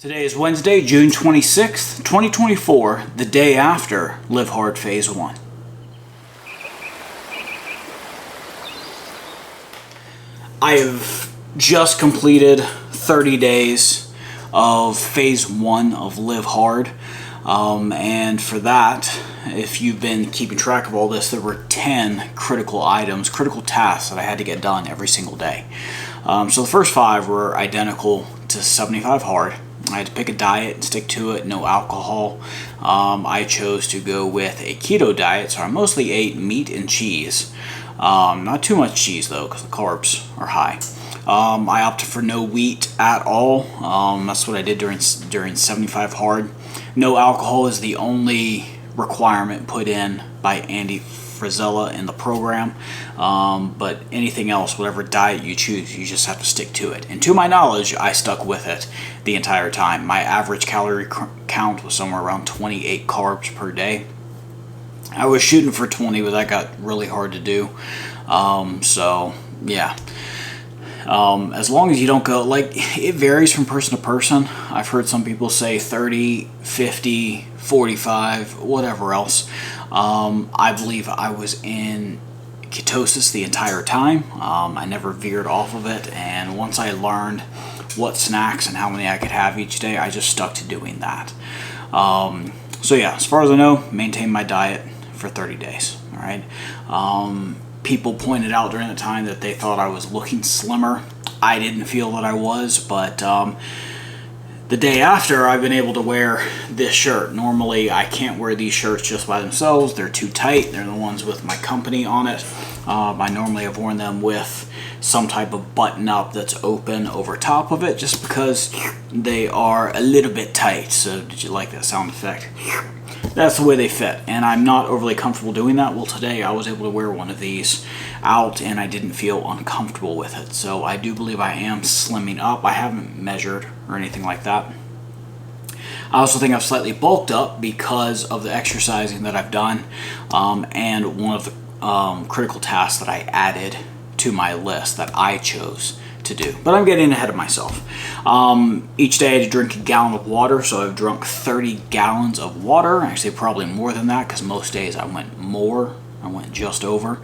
Today is Wednesday, June 26th, 2024, the day after LiveHard Phase 1. I have just completed 30 days of Phase 1 of LiveHard, and for that, if you've been keeping track of all this, there were 10 critical items, critical tasks that I had to get done every single day. So the first 5 were identical to 75 hard. I had to pick a diet, stick to it, no alcohol. I chose to go with a keto diet, so I mostly ate meat and cheese. Not too much cheese though, because the carbs are high. I opted for no wheat at all. That's what I did during 75 hard. No alcohol is the only requirement put in by Andy Frisella in the program, but anything else, whatever diet you choose, you just have to stick to it. And to my knowledge, I stuck with it the entire time. My average calorie count was somewhere around 28 carbs per day. I was shooting for 20, but that got really hard to do. So yeah. As long as you don't go, like, it varies from person to person. I've heard some people say 30, 50, 45, whatever else. I believe I was in ketosis the entire time. I never veered off of it, and once I learned what snacks and how many I could have each day, I just stuck to doing that. So yeah, as far as I know, maintained my diet for 30 days. All right. People pointed out during the time that they thought I was looking slimmer. I didn't feel that I was, but the day after, I've been able to wear this shirt. Normally, I can't wear these shirts just by themselves. They're too tight. They're the ones with my company on it. I normally have worn them with some type of button-up that's open over top of it, just because they are a little bit tight. So did you like that sound effect? That's the way they fit, and I'm not overly comfortable doing that. Well, today I was able to wear one of these out, and I didn't feel uncomfortable with it. So I do believe I am slimming up. I haven't measured or anything like that. I also think I've slightly bulked up because of the exercising that I've done, and one of the critical tasks that I added to my list that I chose to do. But I'm getting ahead of myself. Each day I had to drink a gallon of water, so I've drunk 30 gallons of water. Actually, probably more than that, because most days I went more. I went just over.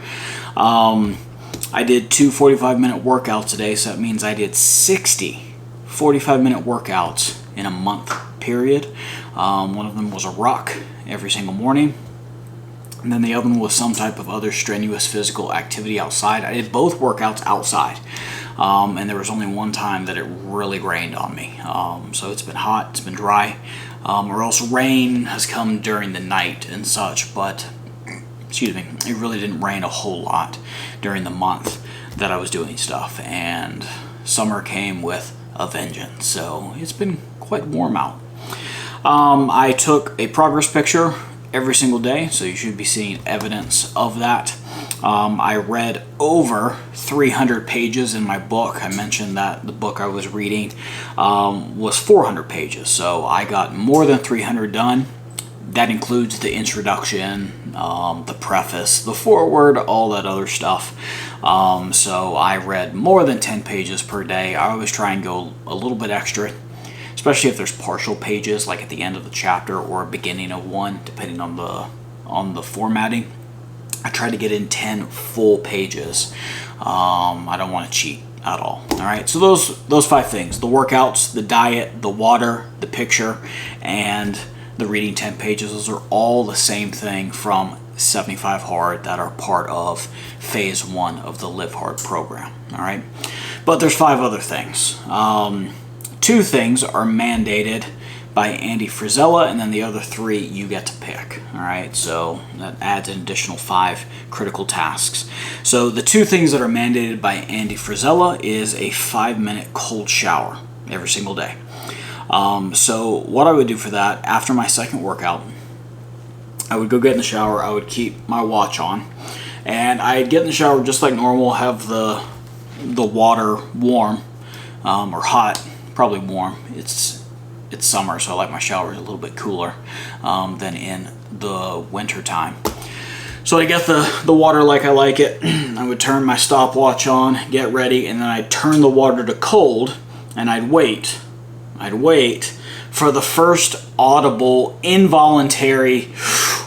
I did 2 45-minute workouts today, so that means I did 60 45-minute workouts in a month period. One of them was a ruck every single morning, and then the other one was some type of other strenuous physical activity outside. I did both workouts outside. And there was only one time that it really rained on me. So it's been hot, it's been dry, or else rain has come during the night and such, but, excuse me, it really didn't rain a whole lot during the month that I was doing stuff, and summer came with a vengeance, so it's been quite warm out. I took a progress picture every single day, so you should be seeing evidence of that. I read over 300 pages in my book. I mentioned that the book I was reading was 400 pages, so I got more than 300 done. That includes the introduction, the preface, the foreword, all that other stuff. So I read more than 10 pages per day. I always try and go a little bit extra, especially if there's partial pages, like at the end of the chapter or beginning of one, depending on the formatting. I try to get in 10 full pages. I don't want to cheat at all. All right, so those 5 things: the workouts, the diet, the water, the picture, and the reading 10 pages. Those are all the same thing from 75 hard that are part of phase 1 of the LiveHard program. All right, but there's 5 other things. 2 things are mandated by Andy Frisella, and then the other 3 you get to pick. All right, so that adds an additional 5 critical tasks. So the 2 things that are mandated by Andy Frisella is a 5-minute cold shower every single day. So what I would do for that, after my second workout, I would go get in the shower. I would keep my watch on, and I'd get in the shower just like normal, have the water warm, or hot, probably warm. It's summer, so I like my showers a little bit cooler than in the winter time. So I get the water like I like it. I would turn my stopwatch on, get ready, and then I'd turn the water to cold, and I'd wait for the first audible, involuntary,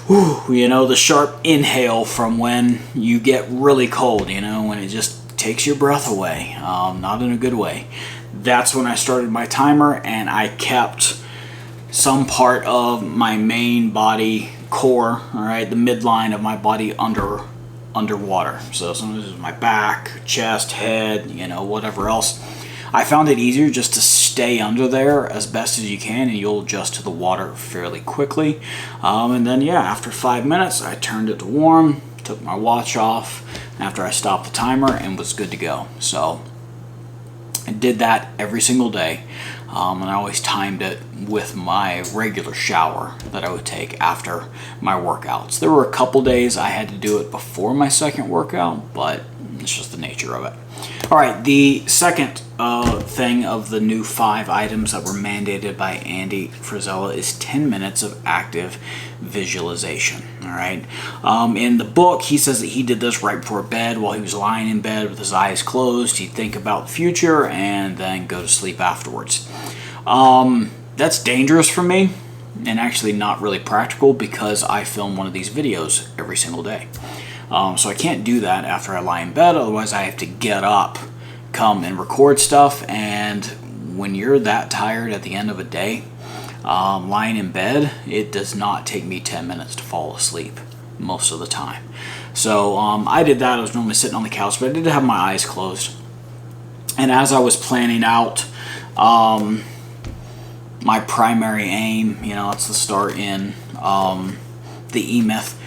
the sharp inhale from when you get really cold, when it just takes your breath away, not in a good way. That's when I started my timer, and I kept some part of my main body core, all right, the midline of my body underwater. So sometimes it's my back, chest, head, whatever else. I found it easier just to stay under there as best as you can, and you'll adjust to the water fairly quickly. And then, after 5 minutes, I turned it to warm, took my watch off after I stopped the timer, and was good to go. So I did that every single day, and I always timed it with my regular shower that I would take after my workouts. There were a couple days I had to do it before my second workout, but it's just the nature of it. All right, the second thing of the new 5 items that were mandated by Andy Frisella is 10 minutes of active visualization. All right, in the book, he says that he did this right before bed while he was lying in bed with his eyes closed. He'd think about the future and then go to sleep afterwards. That's dangerous for me, and actually not really practical, because I film one of these videos every single day. So I can't do that after I lie in bed, otherwise I have to get up, come and record stuff, and when you're that tired at the end of a day, lying in bed, it does not take me 10 minutes to fall asleep most of the time. So I did that. I was normally sitting on the couch, but I did have my eyes closed. And as I was planning out my primary aim, it's the start in the E-Myth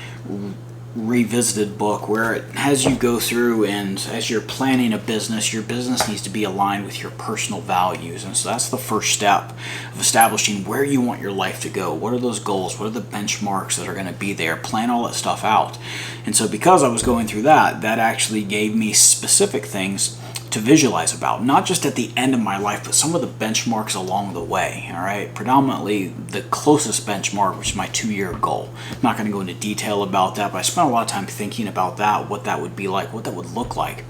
Revisited book, where it has you go through, and as you're planning a business, your business needs to be aligned with your personal values. And so that's the first step of establishing where you want your life to go. What are those goals? What are the benchmarks that are going to be there? Plan all that stuff out. And so because I was going through that actually gave me specific things to visualize about, not just at the end of my life, but some of the benchmarks along the way. All right, predominantly the closest benchmark, which is my 2-year goal. I'm not going to go into detail about that, but I spent a lot of time thinking about that, what that would be like, what that would look like,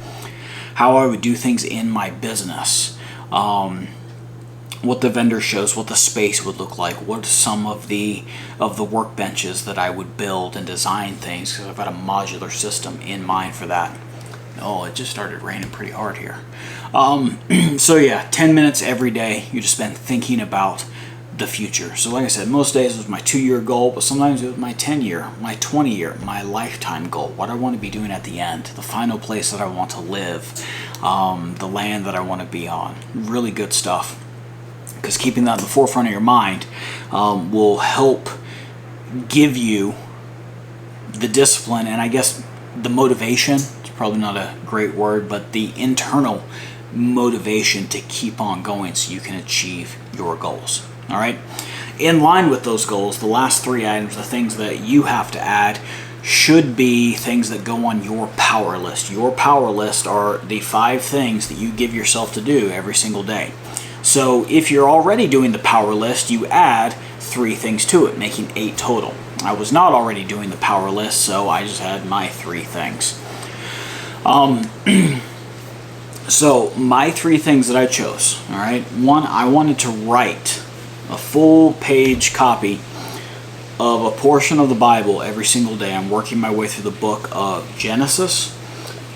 how I would do things in my business, what the vendor shows, what the space would look like, what some of the workbenches that I would build and design things, because I've got a modular system in mind for that. Oh, it just started raining pretty hard here. So 10 minutes every day you just spend thinking about the future. So like I said, most days it was my 2-year goal, but sometimes it was my 10-year, my 20-year, my lifetime goal. What I want to be doing at the end, the final place that I want to live, the land that I want to be on. Really good stuff. Because keeping that in the forefront of your mind will help give you the discipline, and I guess the motivation. Probably not a great word, but the internal motivation to keep on going so you can achieve your goals. All right. In line with those goals, the last 3 items, the things that you have to add, should be things that go on your power list. Your power list are the 5 things that you give yourself to do every single day. So if you're already doing the power list, you add 3 things to it, making 8 total. I was not already doing the power list, so I just had my 3 things. So my 3 things that I chose, all right. 1, I wanted to write a full page copy of a portion of the Bible every single day. I'm working my way through the book of Genesis,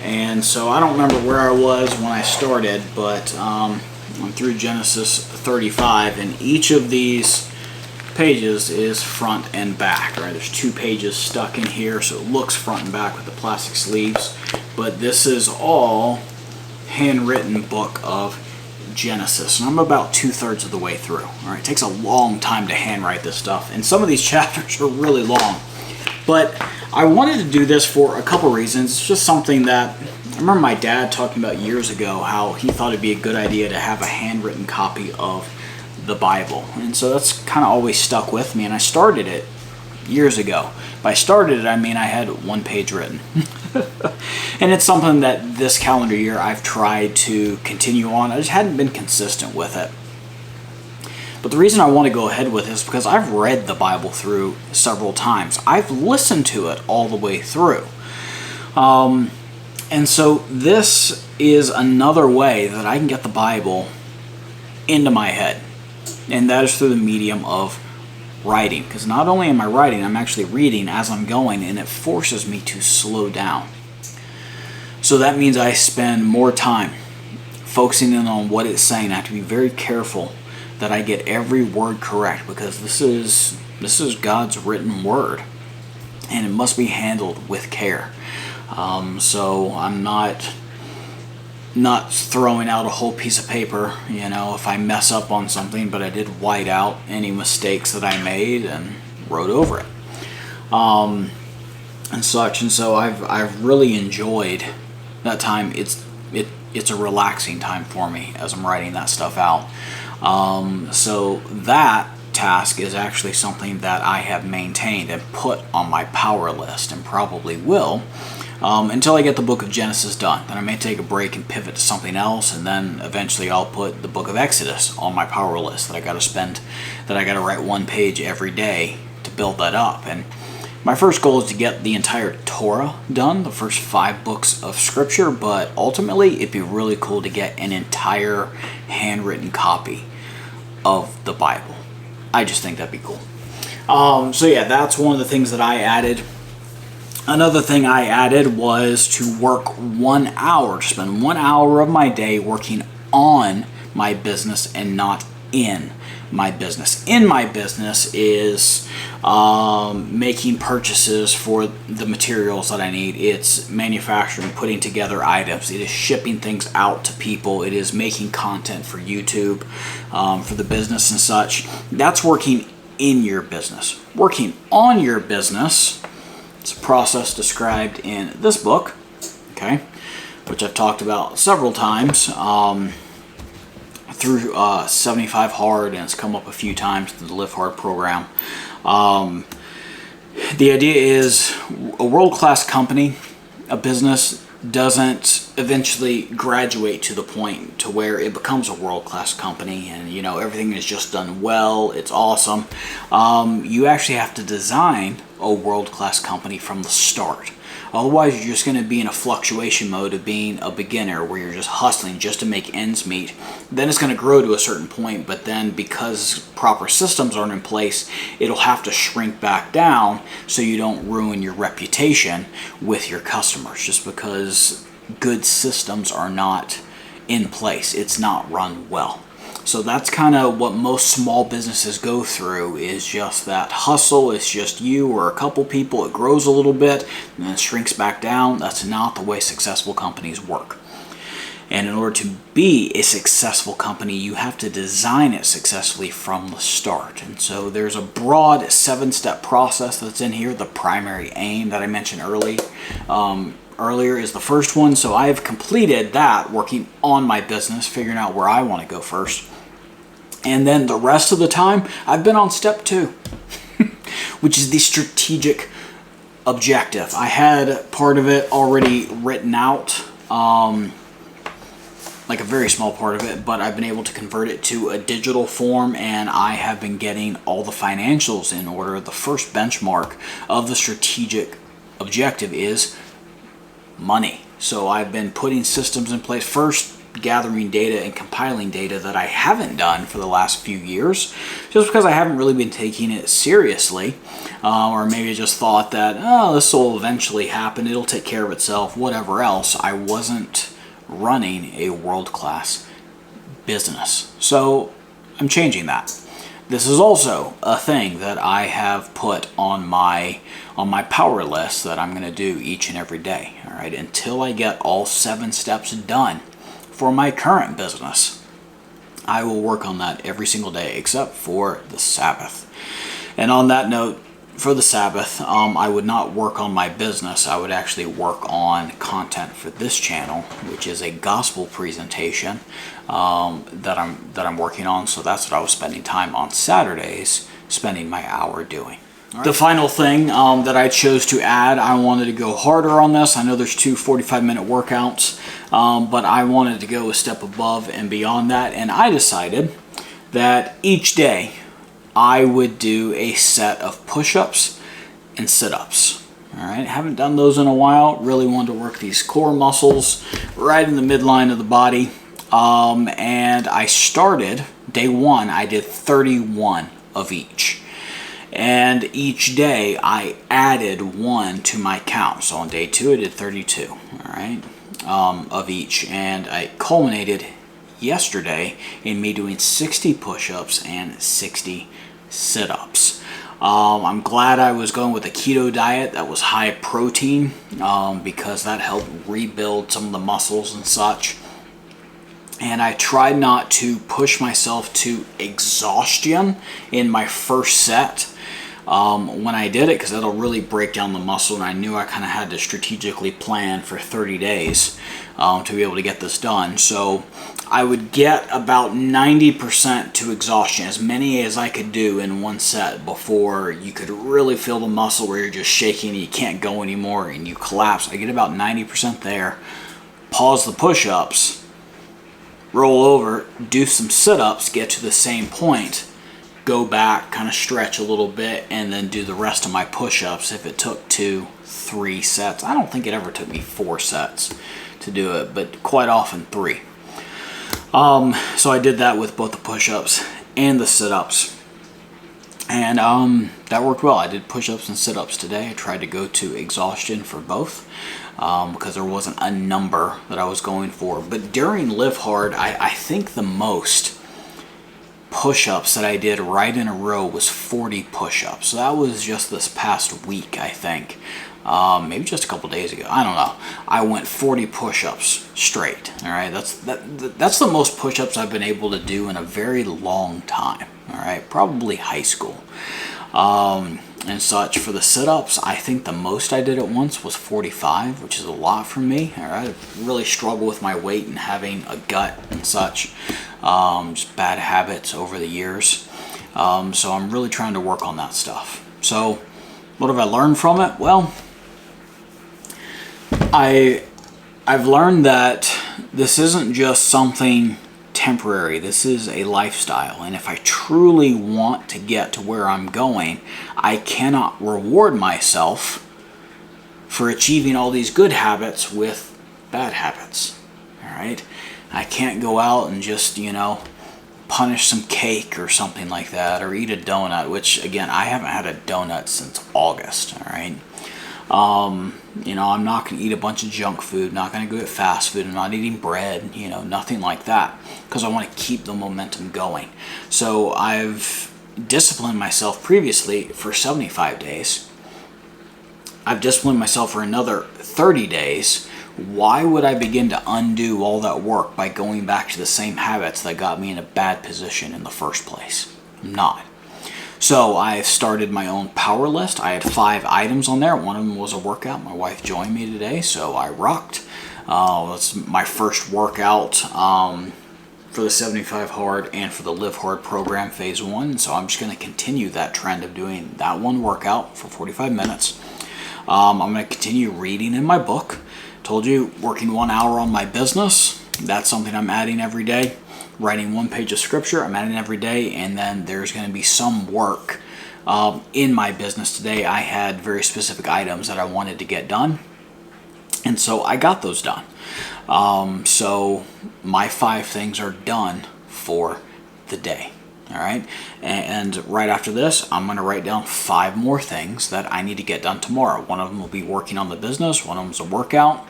and so I don't remember where I was when I started, but I'm through Genesis 35, and each of these pages is front and back. Right, there's 2 pages stuck in here, so it looks front and back with the plastic sleeves, but this is all handwritten book of Genesis, and I'm about 2/3 of the way through. All right, it takes a long time to handwrite this stuff, and some of these chapters are really long, but I wanted to do this for a couple reasons. It's just something that I remember my dad talking about years ago, how he thought it'd be a good idea to have a handwritten copy of the Bible, and so that's kind of always stuck with me, and I started it years ago. By started it, I mean I had 1 page written. And it's something that this calendar year I've tried to continue on. I just hadn't been consistent with it. But the reason I want to go ahead with this is because I've read the Bible through several times. I've listened to it all the way through. And so this is another way that I can get the Bible into my head. and that is through the medium of writing. Because not only am I writing, I'm actually reading as I'm going, and it forces me to slow down. So that means I spend more time focusing in on what it's saying. I have to be very careful that I get every word correct, because this is God's written word, and it must be handled with care. So I'm not throwing out a whole piece of paper, if I mess up on something, but I did white out any mistakes that I made and wrote over it, and such. And so I've really enjoyed that time. It's a relaxing time for me as I'm writing that stuff out. So that task is actually something that I have maintained and put on my power list, and probably will until I get the book of Genesis done. Then I may take a break and pivot to something else, and then eventually I'll put the book of Exodus on my power list that I got to write one page every day to build that up. And my first goal is to get the entire Torah done, the first 5 books of Scripture, but ultimately it'd be really cool to get an entire handwritten copy of the Bible. I just think that'd be cool. So yeah, that's one of the things that I added. Another thing I added was to work 1 hour, to spend 1 hour of my day working on my business and not in my business. In my business is making purchases for the materials that I need. It's manufacturing, putting together items. It is shipping things out to people. It is making content for YouTube, for the business and such. That's working in your business. Working on your business, it's a process described in this book, okay, which I've talked about several times through 75 Hard, and it's come up a few times through the LiveHard program. The idea is a world-class company, a business, doesn't eventually graduate to the point to where it becomes a world-class company and everything is just done well, it's awesome. You actually have to design a world-class company from the start. Otherwise, you're just going to be in a fluctuation mode of being a beginner where you're just hustling just to make ends meet. Then it's going to grow to a certain point, but then because proper systems aren't in place, it'll have to shrink back down so you don't ruin your reputation with your customers, just because good systems are not in place. It's not run well. So that's kind of what most small businesses go through, is just that hustle. It's just you or a couple people. It grows a little bit and then shrinks back down. That's not the way successful companies work. And in order to be a successful company, you have to design it successfully from the start. And so there's a broad 7-step process that's in here. The primary aim that I mentioned earlier is the first one. So I have completed that, working on my business, figuring out where I want to go first. And then the rest of the time, I've been on step 2, which is the strategic objective. I had part of it already written out, like a very small part of it, but I've been able to convert it to a digital form, and I have been getting all the financials in order. The first benchmark of the strategic objective is money. So I've been putting systems in place, first gathering data and compiling data that I haven't done for the last few years, just because I haven't really been taking it seriously, or maybe just thought that, oh, this will eventually happen, it'll take care of itself, whatever else. I wasn't running a world-class business. So I'm changing that. This is also a thing that I have put on my power list that I'm going to do each and every day. All right, until I get all 7 steps done for my current business, I will work on that every single day except for the Sabbath. And on that note, for the Sabbath, I would not work on my business. I would actually work on content for this channel, which is a gospel presentation that I'm working on. So that's what I was spending time on Saturdays, spending my hour doing. Right. The final thing that I chose to add, I wanted to go harder on this. I know there's 2 45-minute workouts, but I wanted to go a step above and beyond that. And I decided that each day I would do a set of push-ups and sit-ups. All right, haven't done those in a while. Really wanted to work these core muscles right in the midline of the body. And I started, day one, I did 31 of each. And each day I added one to my count. So on day two I did 32, all right, of each. And I culminated yesterday in me doing 60 push-ups and 60 sit-ups. I'm glad I was going with a keto diet that was high protein, because that helped rebuild some of the muscles and such. And I tried not to push myself to exhaustion in my first set when I did it, because that'll really break down the muscle, and I knew I kind of had to strategically plan for 30 days to be able to get this done. So I would get about 90% to exhaustion, as many as I could do in one set before you could really feel the muscle where you're just shaking and you can't go anymore and you collapse. I get about 90% there, pause the push-ups, roll over, do some sit-ups, get to the same point, go back, kind of stretch a little bit, and then do the rest of my push-ups if it took 2-3 sets. I don't think it ever took me 4 sets to do it, but quite often 3. So I did that with both the push-ups and the sit-ups, and that worked well. I did push-ups and sit-ups today. I tried to go to exhaustion for both, because there wasn't a number that I was going for. But during LiveHard, I think the most push-ups that I did right in a row was 40 push-ups. So that was just this past week, I think. Maybe just a couple days ago. I don't know. I went 40 push-ups straight. All right, that's the most push-ups I've been able to do in a very long time. All right, probably high school. And such. For the sit-ups, I think the most I did at once was 45, which is a lot for me. All right, I really struggle with my weight and having a gut and such. Just bad habits over the years. So I'm really trying to work on that stuff. So what have I learned from it? Well, I've learned that this isn't just something temporary. This is a lifestyle, and if I truly want to get to where I'm going, I cannot reward myself for achieving all these good habits with bad habits. All right, I can't go out and just, punish some cake or something like that, or eat a donut, which again, I haven't had a donut since August. All right, I'm not going to eat a bunch of junk food, not going to go get fast food, I'm not eating bread, nothing like that, because I want to keep the momentum going. So I've disciplined myself previously for 75 days. I've disciplined myself for another 30 days. Why would I begin to undo all that work by going back to the same habits that got me in a bad position in the first place? I'm not. So I've started my own power list. I had 5 items on there. One of them was a workout. My wife joined me today, so I rocked. That's my first workout for the 75 Hard and for the LiveHard program phase 1. So I'm just going to continue that trend of doing that one workout for 45 minutes. I'm going to continue reading in my book. Told you, working 1 hour on my business. That's something I'm adding every day. Writing 1 page of scripture, I'm adding every day, and then there's going to be some work in my business today. I had very specific items that I wanted to get done, and so I got those done. So my 5 things are done for the day. All right, and right after this, I'm going to write down 5 more things that I need to get done tomorrow. One of them will be working on the business. One of them is a workout.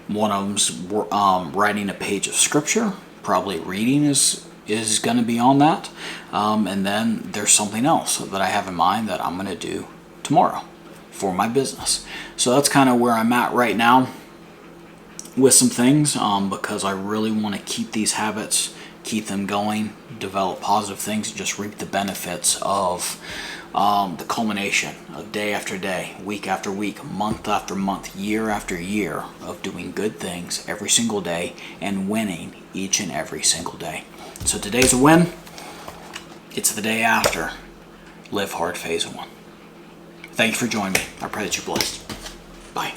One of them's writing a page of scripture. Probably reading is going to be on that. And then there's something else that I have in mind that I'm going to do tomorrow for my business. So that's kind of where I'm at right now with some things, because I really want to keep these habits, keep them going, develop positive things, and just reap the benefits of the culmination of day after day, week after week, month after month, year after year of doing good things every single day and winning each and every single day. So today's a win. It's the day after LiveHard Phase 1. Thank you for joining me. I pray that you're blessed. Bye.